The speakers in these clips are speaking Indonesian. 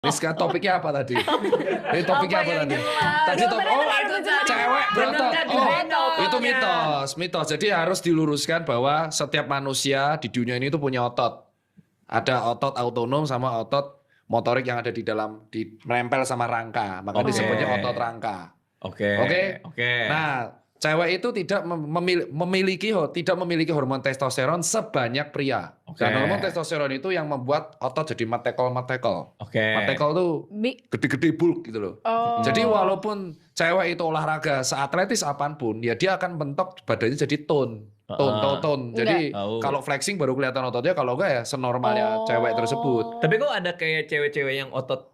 Rizka, topiknya apa tadi? Topiknya apa tadi? Tadi cewek berotot. Itu mitos. Jadi harus diluruskan bahwa setiap manusia di dunia ini tuh punya otot. Ada otot autonom sama otot motorik yang ada di dalam menempel sama rangka. Maka disebutnya otot rangka. Oke. Nah, cewek itu tidak memiliki hormon testosteron sebanyak pria. Dan hormon testosteron itu yang membuat otot jadi metekel. Metekel tuh gede-gede bulk gitu loh. Jadi walaupun cewek itu olahraga seatletis apapun, ya dia akan bentuk badannya jadi tone. Jadi kalau flexing baru kelihatan ototnya, kalau enggak ya senormalnya cewek tersebut. Tapi kok ada kayak cewek-cewek yang otot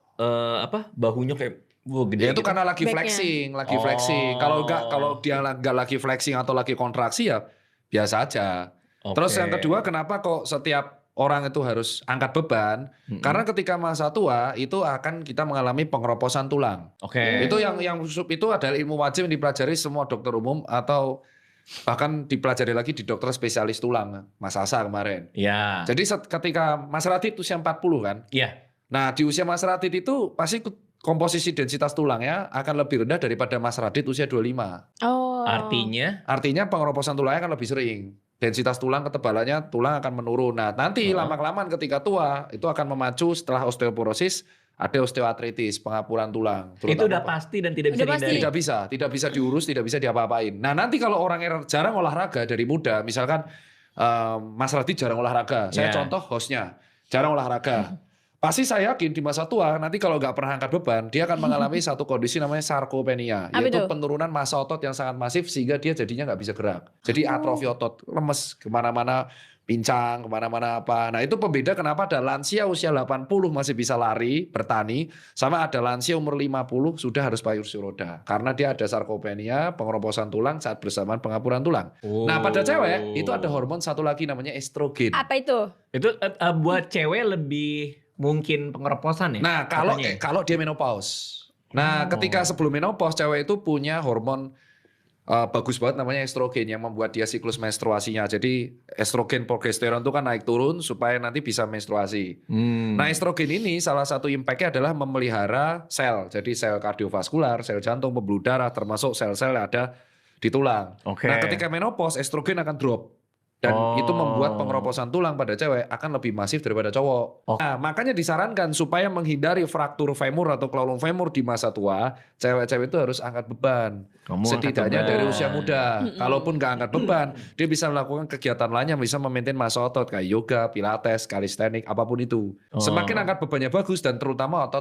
bahunya kayak gede ya itu gitu? karena lagi flexing. Kalau dia nggak lagi flexing atau lagi kontraksi ya biasa aja. Terus yang kedua, kenapa kok setiap orang itu harus angkat beban? Karena ketika masa tua itu akan kita mengalami pengeroposan tulang. Itu yang itu adalah ilmu wajib yang dipelajari semua dokter umum atau bahkan dipelajari lagi di dokter spesialis tulang, Mas Asa kemarin. Iya. Jadi ketika Mas Radit usia 40 kan? Iya. Nah, di usia Mas Radit itu pasti komposisi densitas tulangnya akan lebih rendah daripada Mas Radit usia 25. Artinya pengeroposan tulangnya akan lebih sering. Densitas tulang, ketebalannya tulang akan menurun. Nah, nanti lama-kelamaan ketika tua itu akan memacu setelah osteoporosis ada osteoartritis, pengapuran tulang. Itu udah pasti dan tidak bisa dihindari. Tidak bisa diurus, tidak bisa diapa-apain. Nah, nanti kalau orang jarang olahraga dari muda, misalkan Mas Radit jarang olahraga, saya contoh hostnya jarang olahraga. Pasti saya yakin di masa tua nanti kalau nggak pernah angkat beban, dia akan mengalami satu kondisi namanya sarkopenia, yaitu penurunan massa otot yang sangat masif sehingga dia jadinya nggak bisa gerak. Jadi atrofi otot, lemes kemana-mana, pincang kemana-mana apa. Nah itu pembeda kenapa ada lansia usia 80 masih bisa lari, bertani, sama ada lansia umur 50 sudah harus pakai kursi roda. Karena dia ada sarkopenia, pengeroposan tulang saat bersamaan pengapuran tulang. Nah pada cewek itu ada hormon satu lagi namanya estrogen. Apa itu? Itu buat cewek lebih mungkin pengeroposan ya? Nah, kalau dia menopause. Nah, ketika sebelum menopause cewek itu punya hormon bagus banget namanya estrogen yang membuat dia siklus menstruasinya. Jadi estrogen progesteron itu kan naik turun supaya nanti bisa menstruasi. Nah, estrogen ini salah satu impact-nya adalah memelihara sel. Jadi sel kardiovaskular, sel jantung, pembuluh darah, termasuk sel-sel yang ada di tulang. Nah, ketika menopause estrogen akan drop. Dan itu membuat pengeroposan tulang pada cewek akan lebih masif daripada cowok. Nah, makanya disarankan supaya menghindari fraktur femur atau klaulum femur di masa tua, cewek-cewek itu harus angkat beban. Setidaknya dari usia muda. Kalaupun nggak angkat beban, dia bisa melakukan kegiatan lainnya, bisa memaintain massa otot kayak yoga, pilates, kalistenik, apapun itu. Semakin angkat bebannya bagus dan terutama otot